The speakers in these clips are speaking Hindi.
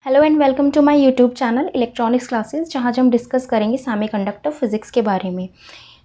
Hello and welcome to my YouTube channel electronics classes, जहाँ हम डिस्कस करेंगे सेमीकंडक्टर फिज़िक्स के बारे में।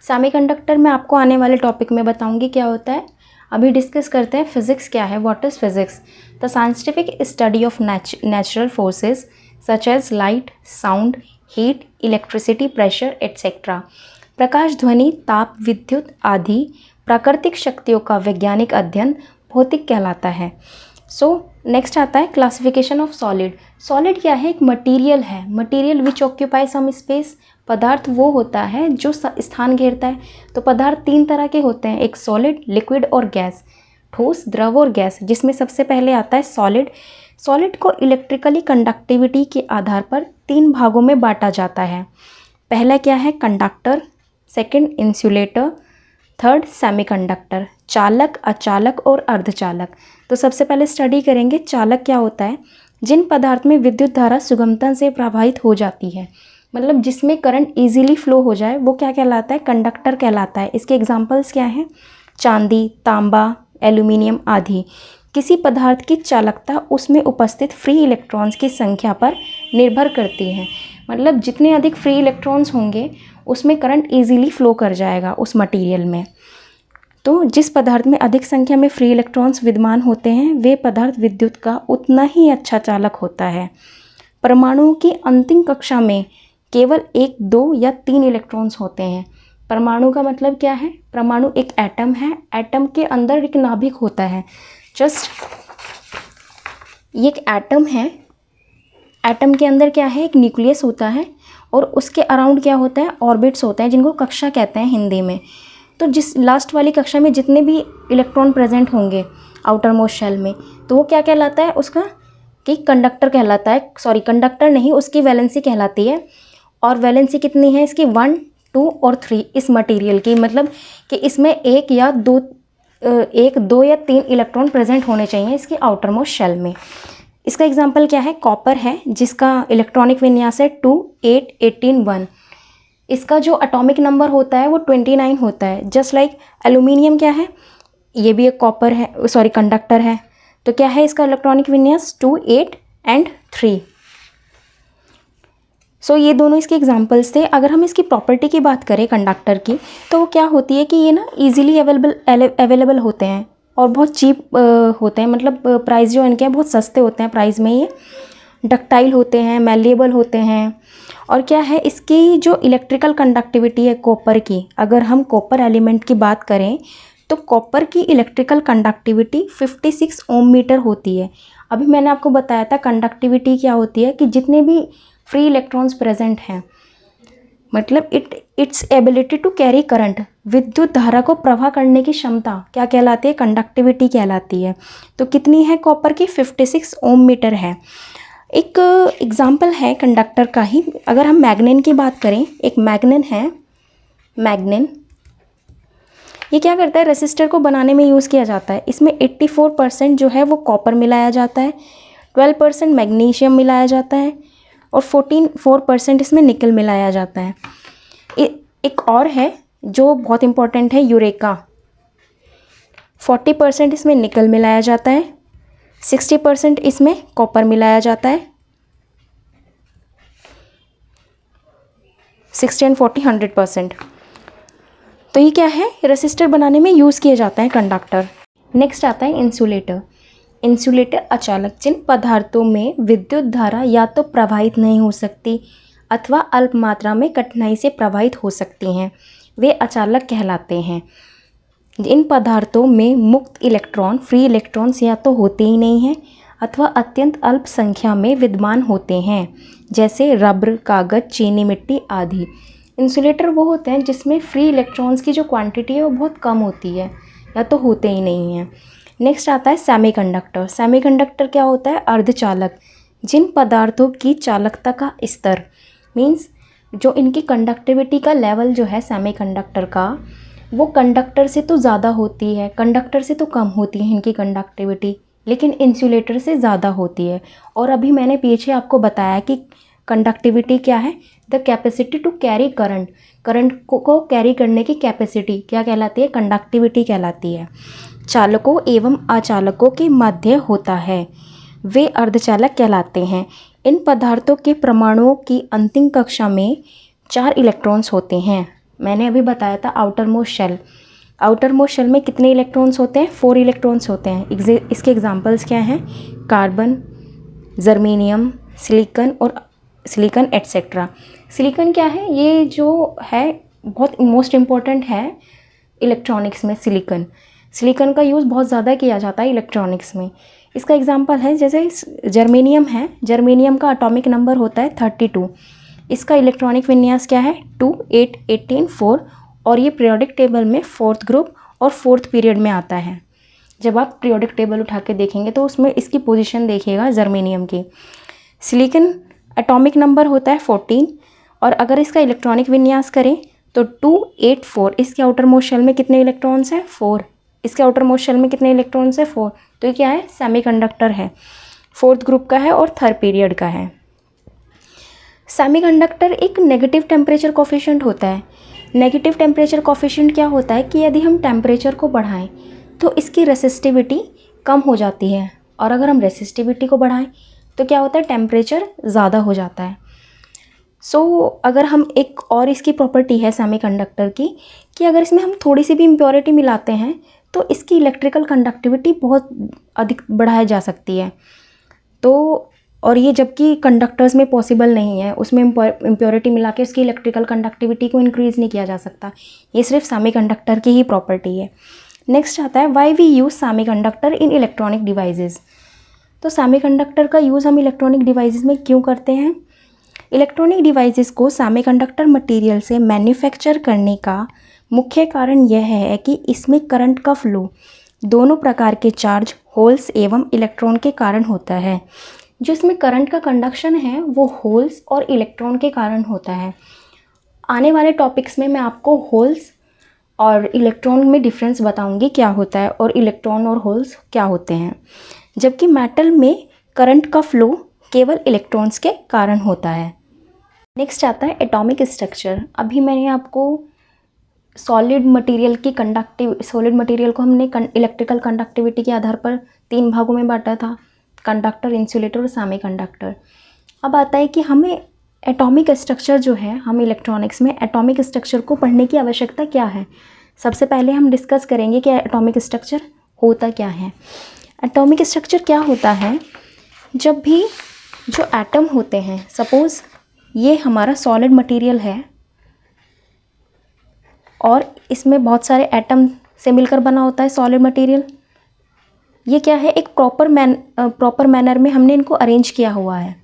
सेमीकंडक्टर में आपको आने वाले टॉपिक में बताऊंगी क्या होता है। अभी डिस्कस करते हैं फिज़िक्स क्या है। What is physics? The scientific study of natural forces such as light, sound, heat, electricity, pressure etcetera. प्रकाश, ध्वनि, ताप, विद्युत आदि प्राकृतिक शक्तियों का वैज्ञानिक अध्ययन भौतिक कहलाता है। नेक्स्ट आता है क्लासिफिकेशन ऑफ सॉलिड। सॉलिड क्या है? एक मटेरियल है। Material which occupy some space. पदार्थ वो होता है जो स्थान घेरता है। तो पदार्थ तीन तरह के होते हैं, एक सॉलिड, लिक्विड और गैस। ठोस, द्रव और गैस, जिसमें सबसे पहले आता है सॉलिड। सॉलिड को इलेक्ट्रिकली कंडक्टिविटी के आधार पर तीन भागों में बांटा जाता है। पहला क्या है? Conductor, second insulator, third semiconductor. चालक, अचालक और अर्धचालक। तो सबसे पहले स्टडी करेंगे चालक क्या होता है। जिन पदार्थ में विद्युत धारा सुगमता से प्रवाहित हो जाती है, मतलब जिसमें करंट इजीली फ्लो हो जाए, वो क्या कहलाता है? कंडक्टर कहलाता है। इसके एग्जांपल्स क्या हैं? चांदी, तांबा, एल्यूमिनियम आदि। किसी पदार्थ की चालकता उसमें उपस्थित फ्री इलेक्ट्रॉन्स की संख्या पर निर्भर करती है। मतलब जितने अधिक फ्री इलेक्ट्रॉन्स होंगे उसमें करंट इजीली फ्लो कर जाएगा उस मटेरियल में। तो जिस पदार्थ में अधिक संख्या में फ्री इलेक्ट्रॉन्स विद्यमान होते हैं वे पदार्थ विद्युत का उतना ही अच्छा चालक होता है। परमाणुओं की अंतिम कक्षा में केवल 1, 2 या 3 इलेक्ट्रॉन्स होते हैं। परमाणु का मतलब क्या है? परमाणु एक एटम है। एटम के अंदर एक नाभिक होता है। जस्ट ये एक एटम है। एटम के अंदर क्या है? एक न्यूक्लियस होता है और उसके अराउंड क्या होता है? ऑर्बिट्स होते हैं, जिनको कक्षा कहते हैं हिंदी में। तो जिस लास्ट वाली कक्षा में जितने भी इलेक्ट्रॉन प्रेजेंट होंगे आउटर मोस्ट शेल में, तो वो क्या कहलाता है? उसका कि कंडक्टर कहलाता है। सॉरी, कंडक्टर नहीं, उसकी वैलेंसी कहलाती है। और वैलेंसी कितनी है इसकी? 1, 2 और 3 इस मटेरियल की। मतलब कि इसमें एक, दो या तीन इलेक्ट्रॉन प्रेजेंट होने चाहिए इसकी आउटर मोस्ट शेल में। इसका एग्जाम्पल क्या है? कॉपर है, जिसका इलेक्ट्रॉनिक विन्यास है 2, 8, 18, 1। इसका जो एटॉमिक नंबर होता है वो 29 होता है। जस्ट लाइक एल्यूमिनियम क्या है? ये भी एक कॉपर है, सॉरी कंडक्टर है। तो क्या है इसका इलेक्ट्रॉनिक विन्यास? 2, 8 एंड 3। ये दोनों इसके एग्जांपल्स थे। अगर हम इसकी प्रॉपर्टी की बात करें कंडक्टर की, तो वो क्या होती है कि ये ना ईजिली अवेलेबल होते हैं और बहुत चीप होते हैं। मतलब प्राइस जो इनके हैं बहुत सस्ते होते हैं प्राइस में। ये डक्टाइल होते हैं, मैलिएबल होते हैं। और क्या है इसकी जो इलेक्ट्रिकल कंडक्टिविटी है कॉपर की, अगर हम कॉपर एलिमेंट की बात करें तो कॉपर की इलेक्ट्रिकल कंडक्टिविटी 56 ओम मीटर होती है। अभी मैंने आपको बताया था कंडक्टिविटी क्या होती है, कि जितने भी फ्री इलेक्ट्रॉन्स प्रेजेंट हैं, मतलब its ability to carry current, विद्युत धारा को प्रवाह करने की क्षमता क्या कहलाती है? कंडक्टिविटी कहलाती है। तो कितनी है कॉपर की? 56 ओम मीटर है। एक एग्जाम्पल है कंडक्टर का ही। अगर हम मैग्नेन की बात करें, एक मैग्नेन है। मैग्नेन ये क्या करता है? रेसिस्टर को बनाने में यूज़ किया जाता है। इसमें 84% जो है वो कॉपर मिलाया जाता है, 12% मैग्नीशियम मिलाया जाता है और 4% इसमें निकल मिलाया जाता है। एक और है जो बहुत इंपॉर्टेंट है, यूरेका। 40% इसमें निकल मिलाया जाता है, 60% इसमें कॉपर मिलाया जाता है। 60 एंड 40 100%। तो ये क्या है? रेसिस्टर बनाने में यूज़ किए जाता है कंडक्टर। नेक्स्ट आता है इंसुलेटर। इंसुलेटर अचालक, जिन पदार्थों में विद्युत धारा या तो प्रवाहित नहीं हो सकती अथवा अल्प मात्रा में कठिनाई से प्रवाहित हो सकती हैं, वे अचालक कहलाते हैं। इन पदार्थों में मुक्त इलेक्ट्रॉन, फ्री इलेक्ट्रॉन्स या तो होते ही नहीं हैं अथवा अत्यंत अल्प संख्या में विद्यमान होते हैं, जैसे रबर, कागज़, चीनी मिट्टी आदि। इंसुलेटर वो होते हैं जिसमें फ्री इलेक्ट्रॉन्स की जो क्वांटिटी है वो बहुत कम होती है या तो होते ही नहीं हैं। नेक्स्ट आता है सेमीकंडक्टर। सेमीकंडक्टर क्या होता है? अर्धचालक, जिन पदार्थों की चालकता का स्तर, मीन्स जो इनकी कंडक्टिविटी का लेवल जो है सेमीकंडक्टर का, वो कंडक्टर से तो ज़्यादा होती है, कंडक्टर से तो कम होती है इनकी कंडक्टिविटी, लेकिन इंसुलेटर से ज़्यादा होती है। और अभी मैंने पीछे आपको बताया कि कंडक्टिविटी क्या है? The capacity to carry current. Current को कैरी करने की कैपेसिटी क्या कहलाती है? कंडक्टिविटी कहलाती है। चालकों एवं अचालकों के मध्य होता है। वे अर्धचालक कहलाते हैं। इन पदार्थों के परमाणुओं की अंतिम कक्षा में 4 इलेक्ट्रॉन्स होते हैं। मैंने अभी बताया था outermost shell. Outermost shell में कितने इलेक्ट्रॉन्स होते हैं? 4 इलेक्ट्रॉन्स होते हैं। इसके एग्जांपल्स क्या हैं? Carbon, germanium, silicon etcetera. Silicon क्या है? ये जो है बहुत मोस्ट इम्पॉर्टेंट है इलेक्ट्रॉनिक्स में। सिलिकॉन का यूज़ बहुत ज़्यादा किया जाता है इलेक्ट्रॉनिक्स में। इसका एग्जांपल है जैसे जर्मेनियम है। जर्मेनियम का एटॉमिक नंबर होता है 32। इसका इलेक्ट्रॉनिक विन्यास क्या है? 2 8 18 4 और ये पीरियोडिक टेबल में 4th ग्रुप और 4th पीरियड में आता है। जब आप पीरियोडिक टेबल उठा के देखेंगे तो उसमें इसकी पोजीशन देखिएगा जर्मेनियम की। सिलिकॉन एटॉमिक नंबर होता है 14 और अगर इसका इलेक्ट्रॉनिक विन्यास करें तो 2 8 4। इसके आउटर मोस्ट शेल में कितने इलेक्ट्रॉन्स हैं? 4। इसके आउटर मोस्ट शेल में कितने इलेक्ट्रॉन्स हैं? 4। तो ये क्या है? सेमीकंडक्टर है। 4th ग्रुप का है और 3rd पीरियड का है। सेमीकंडक्टर एक नेगेटिव टेम्परेचर कोफिशिएंट होता है। नेगेटिव टेम्परेचर कोफिशिएंट क्या होता है कि यदि हम टेम्परेचर को बढ़ाएं तो इसकी रेसिस्टिविटी कम हो जाती है और अगर हम रेसिस्टिविटी को बढ़ाएं तो क्या होता है? टेम्परेचर ज़्यादा हो जाता है। अगर हम एक और इसकी प्रॉपर्टी है सेमीकंडक्टर की कि अगर इसमें हम थोड़ी सी भी इम्प्योरिटी मिलाते हैं तो इसकी इलेक्ट्रिकल कंडक्टिविटी बहुत अधिक बढ़ाई जा सकती है। और ये जबकि कंडक्टर्स में पॉसिबल नहीं है, उसमें इम्प्योरिटी मिला के उसकी इलेक्ट्रिकल कंडक्टिविटी को इंक्रीज़ नहीं किया जा सकता। ये सिर्फ सेमीकंडक्टर की ही प्रॉपर्टी है। नेक्स्ट आता है why we use semiconductor in electronic devices. तो सेमीकंडक्टर का यूज़ हम इलेक्ट्रॉनिक डिवाइसेस में क्यों करते हैं? इलेक्ट्रॉनिक डिवाइसेस को सेमीकंडक्टर मटेरियल से मैन्युफैक्चर करने का मुख्य कारण यह है कि इसमें करंट का फ्लो दोनों प्रकार के चार्ज, होल्स एवं इलेक्ट्रॉन के कारण होता है। जो इसमें करंट का कंडक्शन है वो होल्स और इलेक्ट्रॉन के कारण होता है। आने वाले टॉपिक्स में मैं आपको होल्स और इलेक्ट्रॉन में डिफरेंस बताऊंगी क्या होता है और इलेक्ट्रॉन और होल्स क्या होते हैं। जबकि मेटल में करंट का फ्लो केवल इलेक्ट्रॉन्स के कारण होता है। नेक्स्ट आता है एटॉमिक स्ट्रक्चर। अभी मैंने आपको सॉलिड मटेरियल को हमने इलेक्ट्रिकल कंडक्टिविटी के आधार पर 3 भागों में बांटा था, कंडक्टर, इंसुलेटर और सेमीकंडक्टर। अब आता है कि हमें एटॉमिक स्ट्रक्चर जो है, हम इलेक्ट्रॉनिक्स में एटॉमिक स्ट्रक्चर को पढ़ने की आवश्यकता क्या है। सबसे पहले हम डिस्कस करेंगे कि एटॉमिक स्ट्रक्चर होता क्या है। एटॉमिक स्ट्रक्चर क्या होता है? जब भी जो एटम होते हैं, सपोज़ ये हमारा सॉलिड मटेरियल है और इसमें बहुत सारे एटम से मिलकर बना होता है सॉलिड मटेरियल। ये क्या है? एक प्रॉपर मैनर में हमने इनको अरेंज किया हुआ है।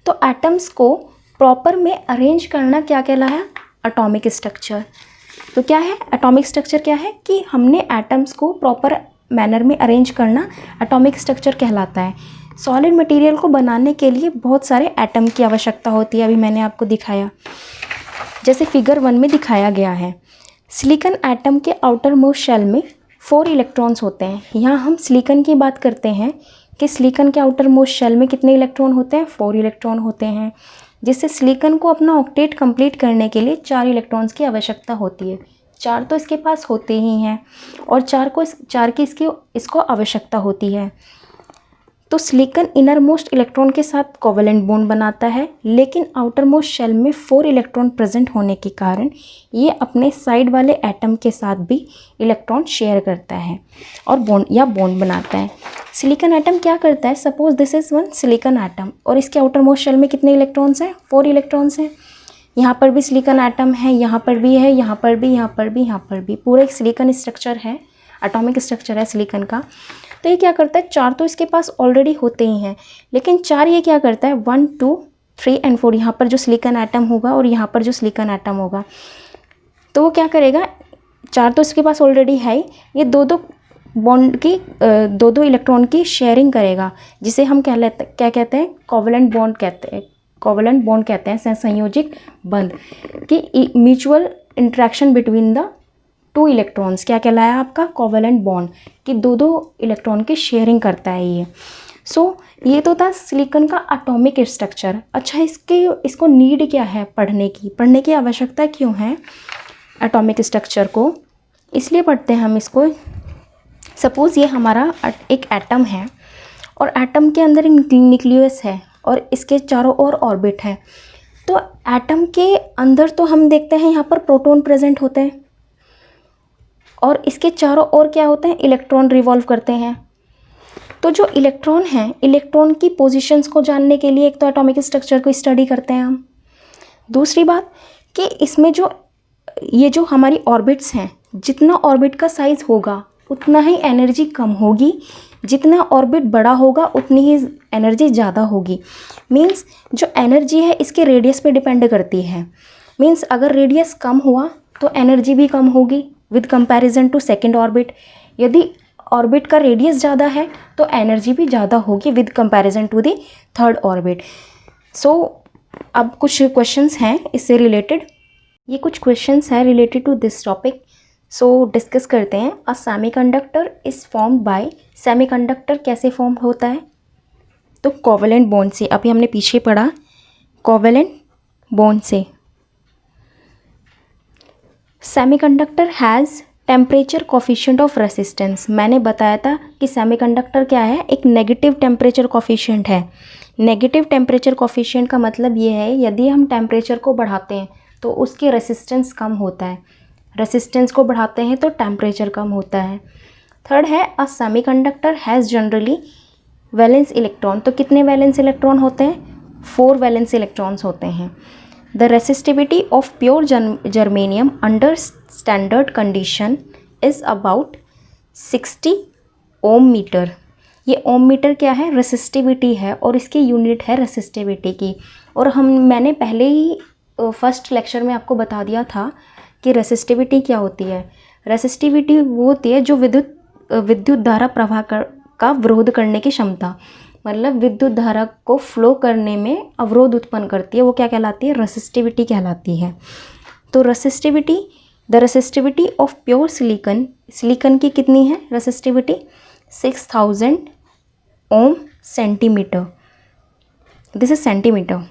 तो एटम्स को प्रॉपर में अरेंज करना क्या कहलाता है? Atomic structure. तो क्या है एटॉमिक स्ट्रक्चर? क्या है कि हमने एटम्स को प्रॉपर मैनर में अरेंज करना एटॉमिक स्ट्रक्चर कहलाता है। सॉलिड मटेरियल को बनाने के लिए बहुत सारे एटम की आवश्यकता होती है। अभी मैंने आपको दिखाया, जैसे फिगर 1 में दिखाया गया है। सिलिकॉन एटम के आउटर मोस्ट शेल में 4 इलेक्ट्रॉन्स होते हैं। यहाँ हम सिलिकॉन की बात करते हैं कि सिलिकॉन के आउटर मोस्ट शेल में कितने इलेक्ट्रॉन होते हैं? 4 इलेक्ट्रॉन होते हैं, जिससे सिलिकॉन को अपना ऑक्टेट कंप्लीट करने के लिए 4 इलेक्ट्रॉन्स की आवश्यकता होती है। 4 तो इसके पास होते ही हैं और 4 की इसको आवश्यकता होती है। तो सिलिकॉन इनर मोस्ट इलेक्ट्रॉन के साथ कोवेलेंट बॉन्ड बनाता है, लेकिन आउटर मोस्ट शेल में 4 इलेक्ट्रॉन प्रेजेंट होने के कारण ये अपने साइड वाले एटम के साथ भी इलेक्ट्रॉन शेयर करता है और बॉन्ड बनाता है। सिलिकॉन एटम क्या करता है? Suppose this is one silicon atom और इसके आउटर मोस्ट शेल में कितने इलेक्ट्रॉन्स हैं? 4 इलेक्ट्रॉन्स हैं। यहाँ पर भी सिलिकॉन एटम है, यहाँ पर भी है, यहाँ पर भी, यहाँ पर भी, यहाँ पर भी। पूरा एक सिलिकॉन स्ट्रक्चर है, एटॉमिक स्ट्रक्चर है सिलिकॉन का। तो ये क्या करता है? 4 तो इसके पास ऑलरेडी होते ही हैं, लेकिन 4 ये क्या करता है? 1 2 3 एंड 4 यहाँ पर जो सिलिकॉन एटम होगा और यहाँ पर जो सिलिकॉन एटम होगा, तो वो क्या करेगा? 4 तो इसके पास ऑलरेडी है ही, ये दो इलेक्ट्रॉन की शेयरिंग करेगा, जिसे हम क्या कहते हैं? कोवेलेंट बॉन्ड कहते हैं। कोवेलेंट बॉन्ड कहते हैं संयोजिक बंध कि mutual interaction between the 2 electrons क्या कहलाया आपका? कोवेलेंट बॉन्ड, कि दो इलेक्ट्रॉन की शेयरिंग करता है ये। ये तो था सिलिकॉन का एटॉमिक स्ट्रक्चर। अच्छा, इसको नीड क्या है पढ़ने की आवश्यकता क्यों है एटॉमिक स्ट्रक्चर को? इसलिए पढ़ते हैं हम इसको। सपोज़ ये हमारा एक एटम है और एटम के अंदर एक न्यूक्लियस है और इसके चारों ओर ऑर्बिट है। तो एटम के अंदर तो हम देखते हैं यहाँ पर प्रोटॉन प्रेजेंट होते हैं और इसके चारों ओर क्या होते हैं, इलेक्ट्रॉन रिवॉल्व करते हैं। तो जो इलेक्ट्रॉन हैं, इलेक्ट्रॉन की पोजीशंस को जानने के लिए एक तो एटॉमिक स्ट्रक्चर को स्टडी करते हैं हम। दूसरी बात कि इसमें जो ये जो हमारी ऑर्बिट्स हैं, जितना ऑर्बिट का साइज़ होगा उतना ही एनर्जी कम होगी, जितना ऑर्बिट बड़ा होगा उतनी ही एनर्जी ज़्यादा होगी। मींस जो एनर्जी है इसके रेडियस पे डिपेंड करती है। मींस अगर रेडियस कम हुआ तो एनर्जी भी कम होगी with comparison to second orbit. यदि ऑर्बिट का रेडियस ज़्यादा है तो एनर्जी भी ज़्यादा होगी with comparison to the third orbit. So अब कुछ क्वेश्चंस हैं इससे रिलेटेड, ये कुछ क्वेश्चंस हैं related to this topic. So discuss करते हैं। A semiconductor is formed by, semiconductor कैसे फॉर्म होता है, तो कोवेलेंट बॉन्ड से। अभी हमने पीछे पढ़ा कोवेलेंट बॉन्ड से। Semiconductor has temperature coefficient of resistance. मैंने बताया था कि सेमीकंडक्टर क्या है, एक नेगेटिव टेम्परेचर कोफिशिएंट है। नेगेटिव टेम्परेचर कोफिशिएंट का मतलब ये है यदि हम टेम्परेचर को बढ़ाते हैं तो उसकी रेसिस्टेंस कम होता है, रेसिस्टेंस को बढ़ाते हैं तो टेम्परेचर कम होता है। थर्ड है अ semiconductor has generally valence electron. तो कितने वैलेंस इलेक्ट्रॉन होते हैं, 4 वैलेंस इलेक्ट्रॉन्स होते हैं। The resistivity of pure germanium under standard condition is about 60 ohm metre. ये ओम मीटर क्या है, रेसिस्टिविटी है और इसकी यूनिट है रेसिस्टिविटी की। और मैंने पहले ही फर्स्ट लेक्चर में आपको बता दिया था कि रेसिस्टिविटी क्या होती है। रेसिस्टिविटी वो होती है जो विद्युत धारा प्रवाह का विरोध करने की क्षमता, मतलब विद्युत धारा को फ्लो करने में अवरोध उत्पन्न करती है, वो क्या कहलाती है, रेसिस्टिविटी कहलाती है। तो resistivity, the resistivity of pure silicon, silicon की कितनी है resistivity, 6000 ohm centimetre, this is centimetre.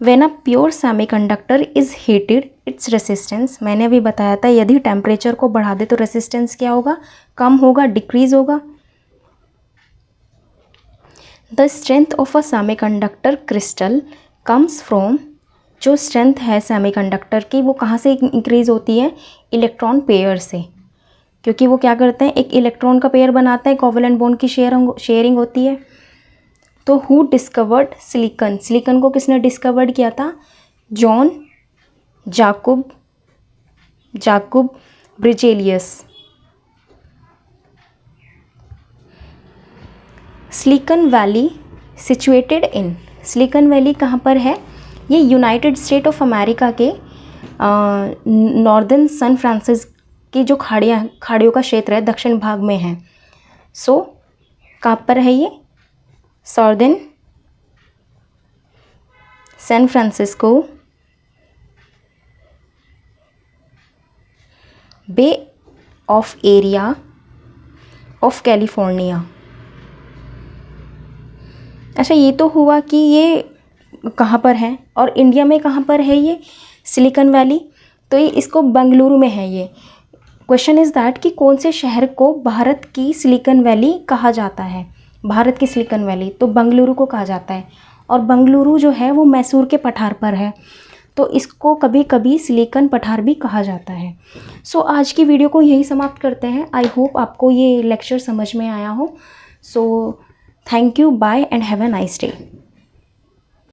When a pure semiconductor is heated its resistance, मैंने अभी बताया था यदि टेम्परेचर को बढ़ा दे तो रेसिस्टेंस क्या होगा, कम होगा, डिक्रीज होगा। The strength of a semiconductor crystal comes from, जो स्ट्रेंथ है सेमीकंडक्टर की वो कहाँ से इंक्रीज होती है, इलेक्ट्रॉन पेयर से, क्योंकि वो क्या करते हैं, एक इलेक्ट्रॉन का पेयर बनाते हैं, कोवेलेंट बॉन्ड की शेयरिंग होती है। तो हु डिस्कवर्ड सिलिकॉन, सिलिकॉन को किसने डिस्कवर्ड किया था, John Jakob Berzelius. Silicon Valley situated in, Silicon Valley कहाँ पर है, ये यूनाइटेड स्टेट ऑफ अमेरिका के नॉर्दर्न सैन फ्रांसिस्को की जो खाड़ियों का क्षेत्र है दक्षिण भाग में है। सो कहाँ पर है ये, southern San Francisco, bay of area of California. अच्छा, ये तो हुआ कि ये कहाँ पर है और इंडिया में कहाँ पर है ये सिलिकॉन वैली, तो ये इसको बेंगलुरु में है। ये क्वेश्चन इज़ दैट कि कौन से शहर को भारत की सिलिकॉन वैली कहा जाता है, भारत की सिलिकॉन वैली तो बेंगलुरु को कहा जाता है। और बेंगलुरु जो है वो मैसूर के पठार पर है, तो इसको कभी कभी सिलिकॉन पठार भी कहा जाता है। सो आज की वीडियो को यही समाप्त करते हैं। आई होप आपको ये लेक्चर समझ में आया हो। So thank you, bye and have a nice day.